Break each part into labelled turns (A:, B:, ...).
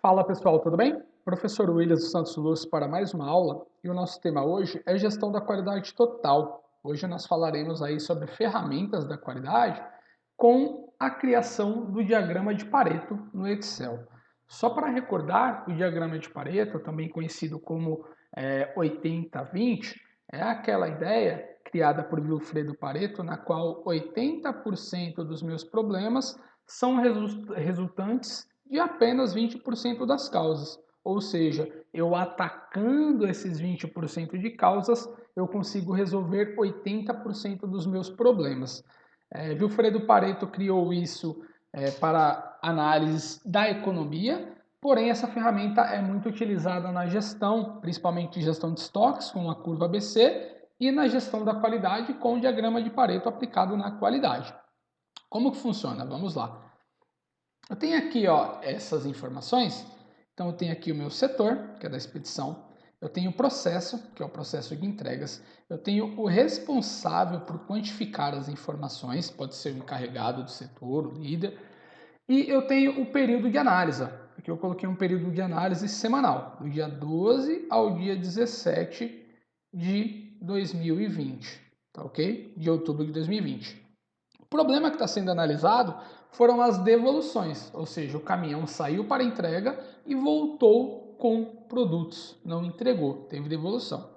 A: Fala pessoal, tudo bem? Professor Williams dos Santos Luz para mais uma aula e o nosso tema hoje é gestão da qualidade total. Hoje nós falaremos aí sobre ferramentas da qualidade com a criação do diagrama de Pareto no Excel. Só para recordar, o diagrama de Pareto, também conhecido como 80-20, é aquela ideia criada por Vilfredo Pareto na qual 80% dos meus problemas são resultantes de apenas 20% das causas. Ou seja, eu atacando esses 20% de causas, eu consigo resolver 80% dos meus problemas. Vilfredo Pareto criou isso para análise da economia, porém essa ferramenta é muito utilizada na gestão, principalmente gestão de estoques com a curva ABC e na gestão da qualidade com o diagrama de Pareto aplicado na qualidade. Como que funciona? Vamos lá. Eu tenho aqui essas informações, então eu tenho aqui o meu setor, que é da expedição, eu tenho o processo, que é o processo de entregas, eu tenho o responsável por quantificar as informações, pode ser o encarregado do setor, o líder, e eu tenho o período de análise. Aqui eu coloquei um período de análise semanal, do dia 12 ao dia 17 de 2020, tá ok? De outubro de 2020. O problema que está sendo analisado foram as devoluções, ou seja, o caminhão saiu para entrega e voltou com produtos, não entregou, teve devolução.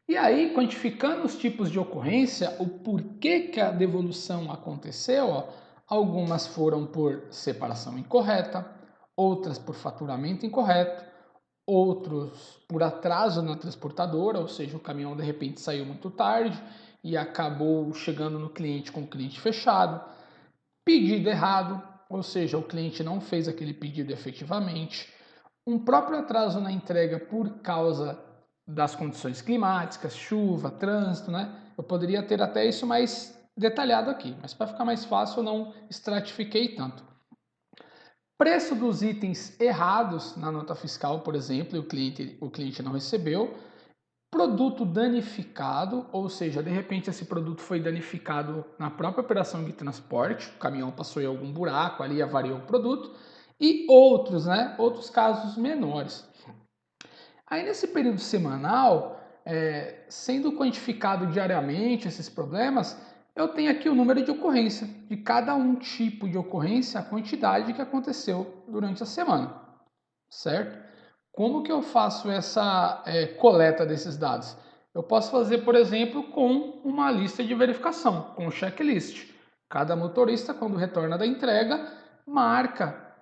A: E aí, quantificando os tipos de ocorrência, o porquê que a devolução aconteceu, algumas foram por separação incorreta, outras por faturamento incorreto, outros por atraso na transportadora, ou seja, o caminhão de repente saiu muito tarde e acabou chegando no cliente com o cliente fechado, pedido errado, ou seja, o cliente não fez aquele pedido efetivamente, um próprio atraso na entrega por causa das condições climáticas, chuva, trânsito, né? Eu poderia ter até isso mais detalhado aqui, mas para ficar mais fácil eu não estratifiquei tanto. Preço dos itens errados na nota fiscal, por exemplo, e o cliente não recebeu. Produto danificado, ou seja, de repente esse produto foi danificado na própria operação de transporte, o caminhão passou em algum buraco ali, avariou o produto, e outros, né? Outros casos menores. Aí nesse período semanal, sendo quantificado diariamente esses problemas, eu tenho aqui o número de ocorrência, de cada um tipo de ocorrência, a quantidade que aconteceu durante a semana, certo? Como que eu faço essa coleta desses dados? Eu posso fazer, por exemplo, com uma lista de verificação, com um checklist. Cada motorista, quando retorna da entrega, marca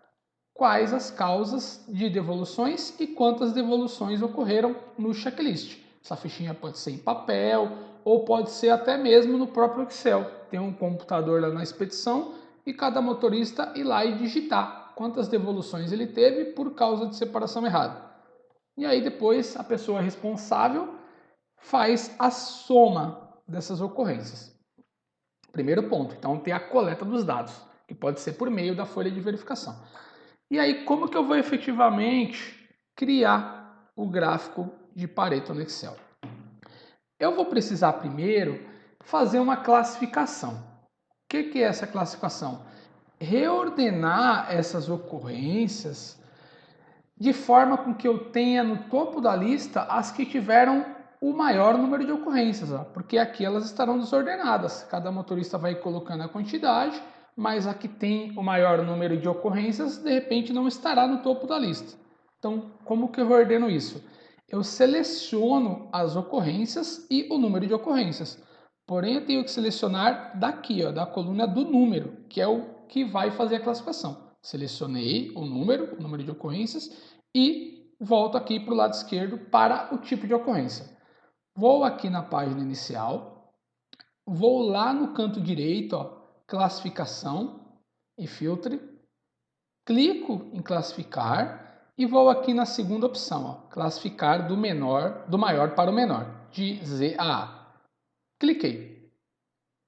A: quais as causas de devoluções e quantas devoluções ocorreram no checklist. Essa fichinha pode ser em papel ou pode ser até mesmo no próprio Excel. Tem um computador lá na expedição e cada motorista ir lá e digitar quantas devoluções ele teve por causa de separação errada. E aí depois a pessoa responsável faz a soma dessas ocorrências. Primeiro ponto, então tem a coleta dos dados, que pode ser por meio da folha de verificação. E aí, como que eu vou efetivamente criar o gráfico de Pareto no Excel? Eu vou precisar primeiro fazer uma classificação. O que é essa classificação? Reordenar essas ocorrências de forma com que eu tenha no topo da lista as que tiveram o maior número de ocorrências, porque aqui elas estarão desordenadas. Cada motorista vai colocando a quantidade, mas a que tem o maior número de ocorrências, de repente não estará no topo da lista. Então, como que eu ordeno isso? Eu seleciono as ocorrências e o número de ocorrências. Porém, eu tenho que selecionar daqui, da coluna do número, que é o que vai fazer a classificação. Selecionei o número de ocorrências e volto aqui para o lado esquerdo para o tipo de ocorrência. Vou aqui na página inicial, vou lá no canto direito, classificação e filtre, clico em classificar e vou aqui na segunda opção, classificar do maior para o menor, de Z a A. Cliquei.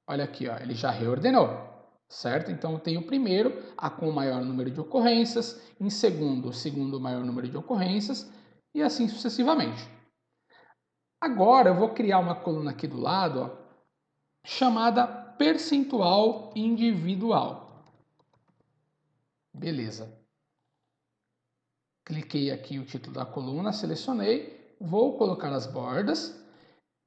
A: Olha aqui, ele já reordenou. Certo? Então eu tenho o primeiro, a com o maior número de ocorrências, em segundo, o segundo maior número de ocorrências, e assim sucessivamente. Agora eu vou criar uma coluna aqui do lado, chamada percentual individual. Beleza. Cliquei aqui o título da coluna, selecionei, vou colocar as bordas,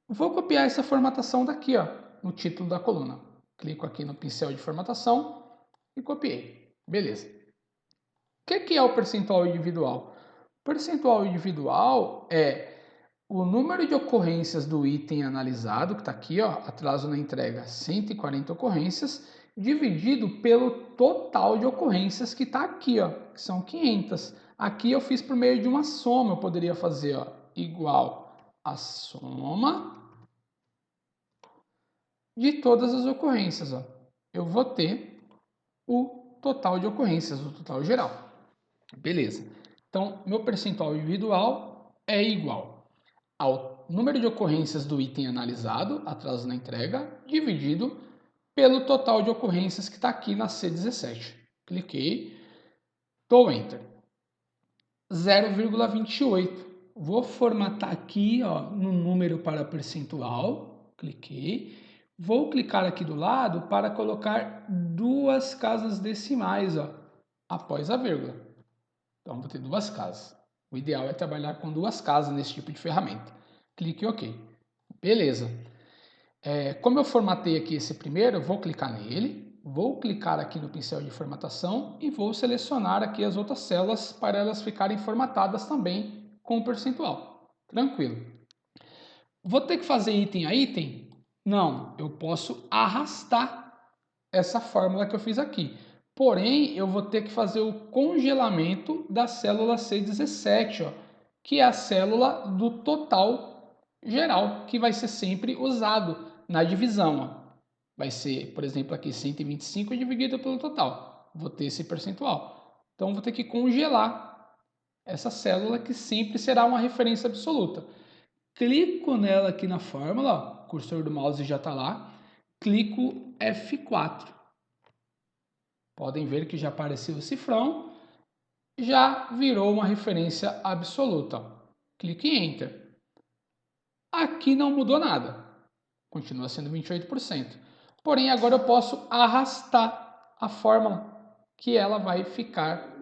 A: vou copiar essa formatação daqui, ó, no título da coluna. Clico aqui no pincel de formatação e copiei. Beleza. O que é o percentual individual? O percentual individual é o número de ocorrências do item analisado, que está aqui, ó, atraso na entrega 140 ocorrências, dividido pelo total de ocorrências que está aqui, ó, que são 500. Aqui eu fiz por meio de uma soma, eu poderia fazer, ó, igual a soma de todas as ocorrências. Ó. Eu vou ter o total de ocorrências, o total geral. Beleza. Então, meu percentual individual é igual ao número de ocorrências do item analisado, atraso na entrega, dividido pelo total de ocorrências que está aqui na C17. Cliquei, dou Enter. 0,28. Vou formatar aqui, ó, no número para percentual. Cliquei. Vou clicar aqui do lado para colocar 2 casas decimais, ó, após a vírgula. Então, vou ter 2 casas. O ideal é trabalhar com 2 casas nesse tipo de ferramenta. Clique em OK. Beleza. Como eu formatei aqui esse primeiro, eu vou clicar nele, vou clicar aqui no pincel de formatação e vou selecionar aqui as outras células para elas ficarem formatadas também com o percentual. Tranquilo. Vou ter que fazer item a item? Não, eu posso arrastar essa fórmula que eu fiz aqui. Porém, eu vou ter que fazer o congelamento da célula C17, ó, que é a célula do total geral, que vai ser sempre usado na divisão. Ó. Vai ser, por exemplo, aqui 125 dividido pelo total. Vou ter esse percentual. Então, vou ter que congelar essa célula que sempre será uma referência absoluta. Clico nela aqui na fórmula, ó, o cursor do mouse já está lá. Clico F4. Podem ver que já apareceu o cifrão, já virou uma referência absoluta. Clique em Enter. Aqui não mudou nada, continua sendo 28%. Porém, agora eu posso arrastar a fórmula, que ela vai ficar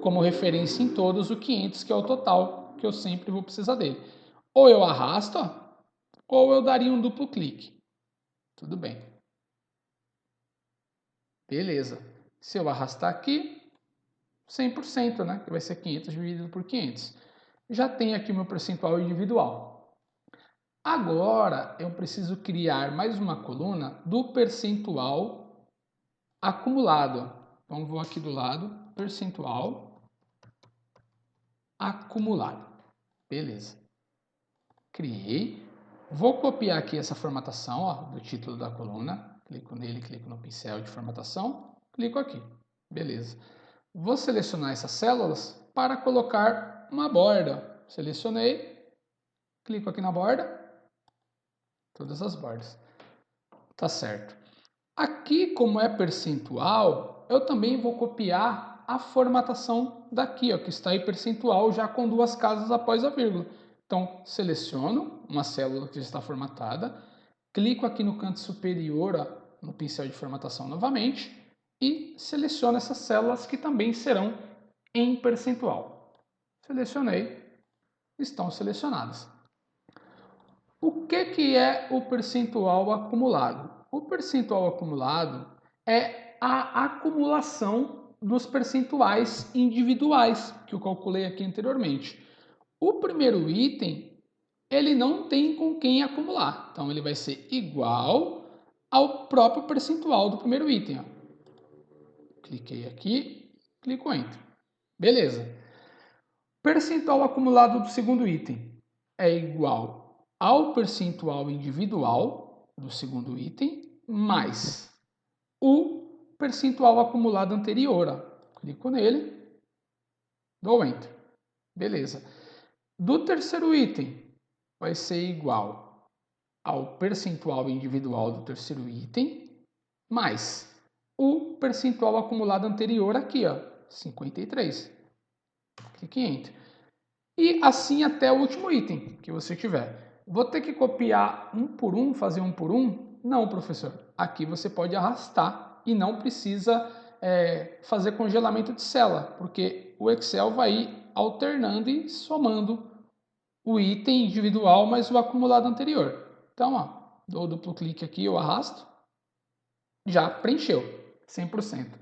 A: como referência em todos o 500, que é o total, que eu sempre vou precisar dele. Ou eu arrasto, ou eu daria um duplo clique. Tudo bem. Beleza. Se eu arrastar aqui, 100%, né? Que vai ser 500 dividido por 500. Já tem aqui o meu percentual individual. Agora, eu preciso criar mais uma coluna do percentual acumulado. Então, vou aqui do lado, percentual acumulado. Beleza. Criei. Vou copiar aqui essa formatação, ó, do título da coluna. Clico nele, clico no pincel de formatação, clico aqui. Beleza. Vou selecionar essas células para colocar uma borda. Selecionei, clico aqui na borda, todas as bordas. Tá certo. Aqui, como é percentual, eu também vou copiar a formatação daqui, ó, que está em percentual já com 2 casas após a vírgula. Então, seleciono uma célula que já está formatada, clico aqui no canto superior, ó, no pincel de formatação novamente, e seleciono essas células que também serão em percentual. Selecionei, estão selecionadas. O que é o percentual acumulado? O percentual acumulado é a acumulação dos percentuais individuais que eu calculei aqui anteriormente. O primeiro item, ele não tem com quem acumular, então ele vai ser igual ao próprio percentual do primeiro item. Ó. Cliquei aqui, clico Enter. Beleza. Percentual acumulado do segundo item é igual ao percentual individual do segundo item mais o percentual acumulado anterior. Ó. Clico nele, dou Enter. Beleza. Do terceiro item vai ser igual ao percentual individual do terceiro item mais o percentual acumulado anterior aqui, ó, 53. Clique em Enter. E assim até o último item que você tiver. Vou ter que copiar um por um, fazer um por um? Não, professor. Aqui você pode arrastar e não precisa fazer congelamento de célula, porque o Excel vai ir alternando e somando o item individual mais o acumulado anterior. Então, ó, dou duplo clique aqui, eu arrasto, já preencheu, 100%.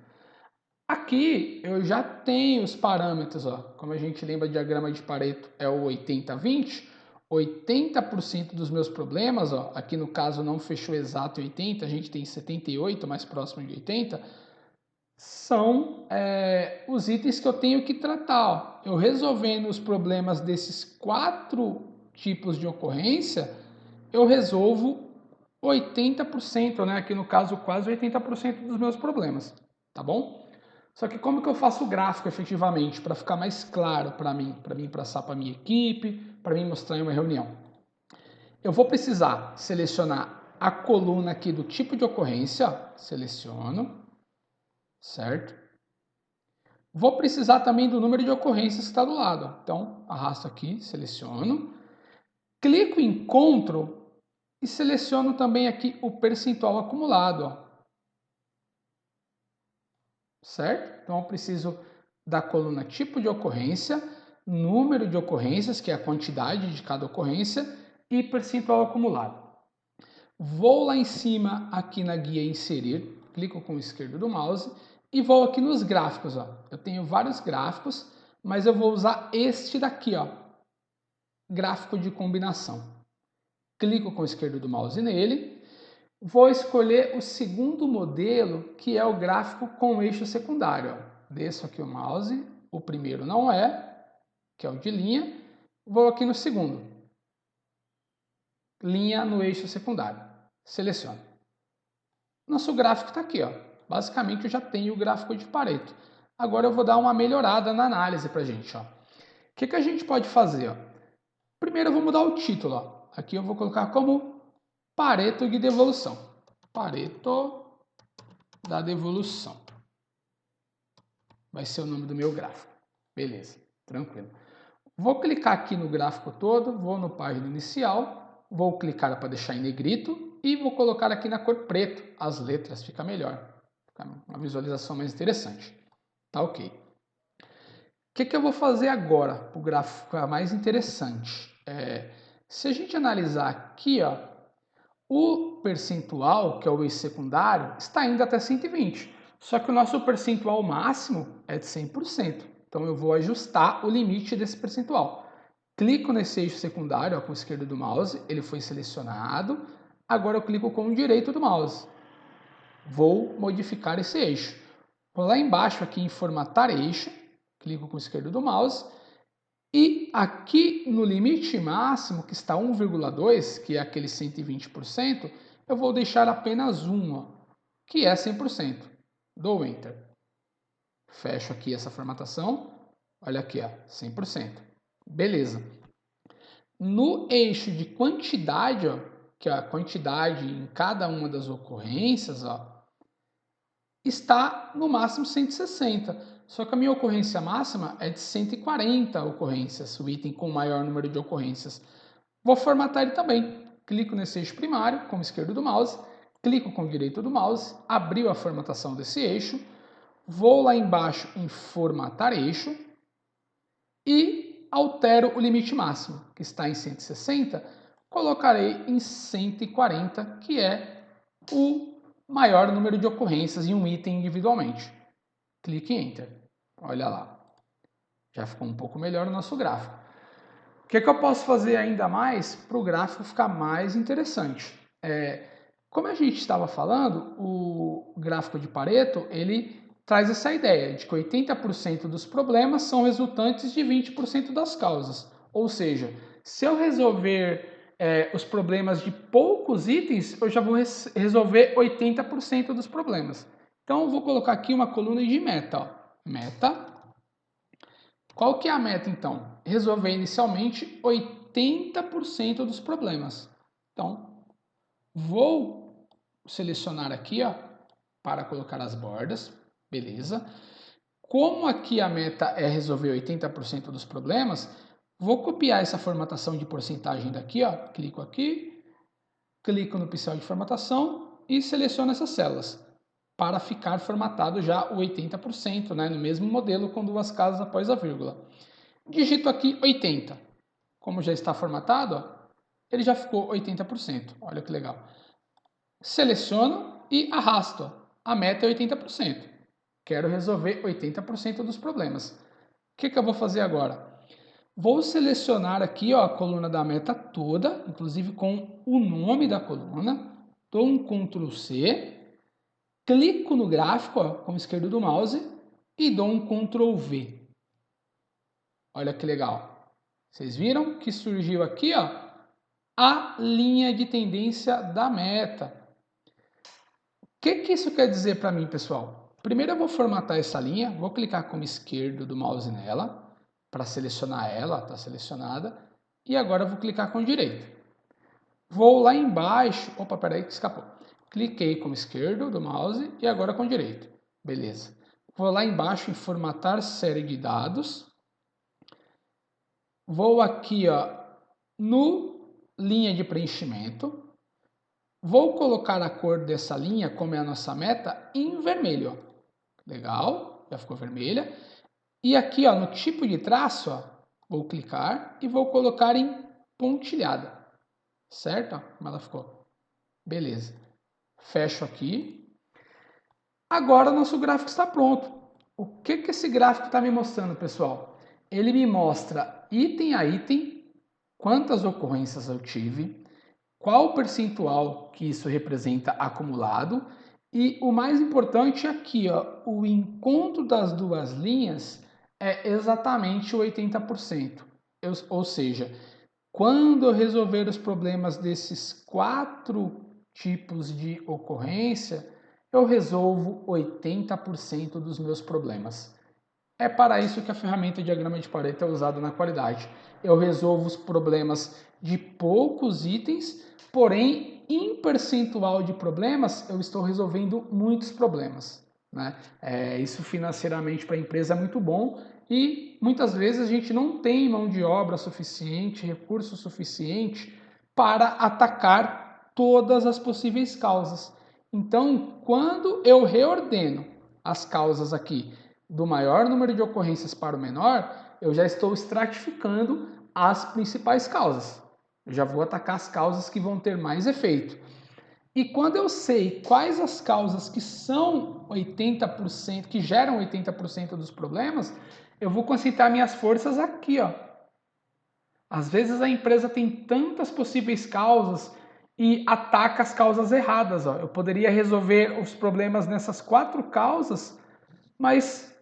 A: Aqui eu já tenho os parâmetros, ó. Como a gente lembra, o diagrama de Pareto é o 80-20, 80% dos meus problemas, ó, aqui no caso não fechou exato em 80, a gente tem 78, mais próximo de 80, são os itens que eu tenho que tratar. Ó. Eu resolvendo os problemas desses 4 tipos de ocorrência, eu resolvo 80%, né? Aqui no caso quase 80% dos meus problemas, tá bom? Só que como que eu faço o gráfico efetivamente para ficar mais claro para mim passar para minha equipe, para mim mostrar em uma reunião? Eu vou precisar selecionar a coluna aqui do tipo de ocorrência, ó, seleciono, certo? Vou precisar também do número de ocorrências que está do lado, ó. Então arrasto aqui, seleciono, clico em Ctrl e seleciono também aqui o percentual acumulado, ó. Certo? Então eu preciso da coluna tipo de ocorrência, número de ocorrências, que é a quantidade de cada ocorrência, e percentual acumulado. Vou lá em cima aqui na guia inserir, clico com o esquerdo do mouse e vou aqui nos gráficos. Ó. Eu tenho vários gráficos, mas eu vou usar este daqui, ó, gráfico de combinação. Clico com o esquerdo do mouse nele. Vou escolher o segundo modelo, que é o gráfico com eixo secundário. Ó. Desço aqui o mouse, o primeiro não é, que é o de linha. Vou aqui no segundo, linha no eixo secundário. Seleciono. Nosso gráfico está aqui. Ó. Basicamente eu já tenho o gráfico de Pareto. Agora eu vou dar uma melhorada na análise para a gente. Ó. O que a gente pode fazer? Ó? Primeiro eu vou mudar o título. Ó. Aqui eu vou colocar como Pareto de devolução. Pareto da devolução. Vai ser o nome do meu gráfico. Beleza, tranquilo. Vou clicar aqui no gráfico todo, vou no página inicial, vou clicar para deixar em negrito e vou colocar aqui na cor preto as letras, fica melhor. Fica uma visualização mais interessante. Tá ok. O que eu vou fazer agora para o gráfico ficar mais interessante? Se a gente analisar aqui, ó, o percentual, que é o eixo secundário, está indo até 120. Só que o nosso percentual máximo é de 100%. Então eu vou ajustar o limite desse percentual. Clico nesse eixo secundário, ó, com o esquerdo do mouse, ele foi selecionado. Agora eu clico com o direito do mouse. Vou modificar esse eixo. Vou lá embaixo aqui em formatar eixo, clico com o esquerdo do mouse. E aqui no limite máximo, que está 1,2, que é aquele 120%, eu vou deixar apenas 1, ó, que é 100%. Dou Enter. Fecho aqui essa formatação. Olha aqui, ó, 100%. Beleza. No eixo de quantidade, ó, que é a quantidade em cada uma das ocorrências, ó, está no máximo 160. Só que a minha ocorrência máxima é de 140 ocorrências, o item com maior número de ocorrências. Vou formatar ele também. Clico nesse eixo primário, com o esquerdo do mouse, clico com o direito do mouse, abriu a formatação desse eixo, vou lá embaixo em formatar eixo e altero o limite máximo, que está em 160, colocarei em 140, que é o maior número de ocorrências em um item individualmente. Clique em Enter. Olha lá. Já ficou um pouco melhor o nosso gráfico. O que eu posso fazer ainda mais para o gráfico ficar mais interessante? Como a gente estava falando, o gráfico de Pareto, ele traz essa ideia de que 80% dos problemas são resultantes de 20% das causas. Ou seja, se eu resolver os problemas de poucos itens, eu já vou resolver 80% dos problemas. Então, eu vou colocar aqui uma coluna de meta. Ó. Meta. Qual que é a meta, então? Resolver inicialmente 80% dos problemas. Então, vou selecionar aqui, ó, para colocar as bordas. Beleza. Como aqui a meta é resolver 80% dos problemas, vou copiar essa formatação de porcentagem daqui, ó. Clico aqui, clico no pincel de formatação e seleciono essas células. para ficar formatado já o 80%, né, no mesmo modelo com duas casas após a vírgula. Digito aqui 80. Como já está formatado, ó, ele já ficou 80%. Olha que legal. Seleciono e arrasto. A meta é 80%. Quero resolver 80% dos problemas. O que eu vou fazer agora? Vou selecionar aqui, ó, a coluna da meta toda, inclusive com o nome da coluna. Dou um Ctrl C. Clico no gráfico, ó, com o esquerdo do mouse e dou um Ctrl V. Olha que legal. Vocês viram que surgiu aqui, ó, a linha de tendência da meta. O que isso quer dizer para mim, pessoal? Primeiro eu vou formatar essa linha, vou clicar com o esquerdo do mouse nela, para selecionar ela, está selecionada, e agora eu vou clicar com o direito. Vou lá embaixo, opa, peraí que escapou. Cliquei com o esquerdo do mouse e agora com o direito. Beleza. Vou lá embaixo em formatar série de dados. Vou aqui, ó, no linha de preenchimento. Vou colocar a cor dessa linha, como é a nossa meta, em vermelho. Ó. Legal, já ficou vermelha. E aqui, ó, no tipo de traço, ó, vou clicar e vou colocar em pontilhada. Certo? Ó, como ela ficou. Beleza. Fecho aqui. Agora o nosso gráfico está pronto. O que esse gráfico está me mostrando, pessoal? Ele me mostra item a item, quantas ocorrências eu tive, qual o percentual que isso representa acumulado e o mais importante aqui, ó, o encontro das duas linhas é exatamente o 80%. Ou seja, quando eu resolver os problemas desses 4 tipos de ocorrência, eu resolvo 80% dos meus problemas. É para isso que a ferramenta diagrama de Pareto é usada na qualidade. Eu resolvo os problemas de poucos itens, porém, em percentual de problemas, eu estou resolvendo muitos problemas. Né? Isso financeiramente para a empresa é muito bom e muitas vezes a gente não tem mão de obra suficiente, recurso suficiente para atacar todas as possíveis causas. Então, quando eu reordeno as causas aqui do maior número de ocorrências para o menor, eu já estou estratificando as principais causas. Eu já vou atacar as causas que vão ter mais efeito. E quando eu sei quais as causas que são 80%, que geram 80% dos problemas, eu vou concentrar minhas forças aqui, ó. Às vezes a empresa tem tantas possíveis causas e ataca as causas erradas, ó. Eu poderia resolver os problemas nessas 4 causas, mas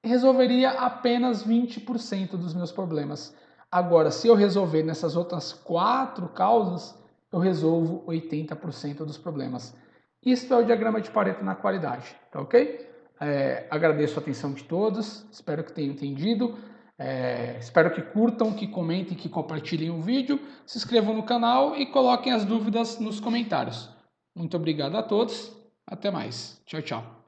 A: resolveria apenas 20% dos meus problemas. Agora, se eu resolver nessas outras 4 causas, eu resolvo 80% dos problemas. Isso é o diagrama de Pareto na qualidade, tá ok? Agradeço a atenção de todos, espero que tenham entendido. Espero que curtam, que comentem, que compartilhem o vídeo, se inscrevam no canal e coloquem as dúvidas nos comentários. Muito obrigado a todos, até mais. Tchau, tchau.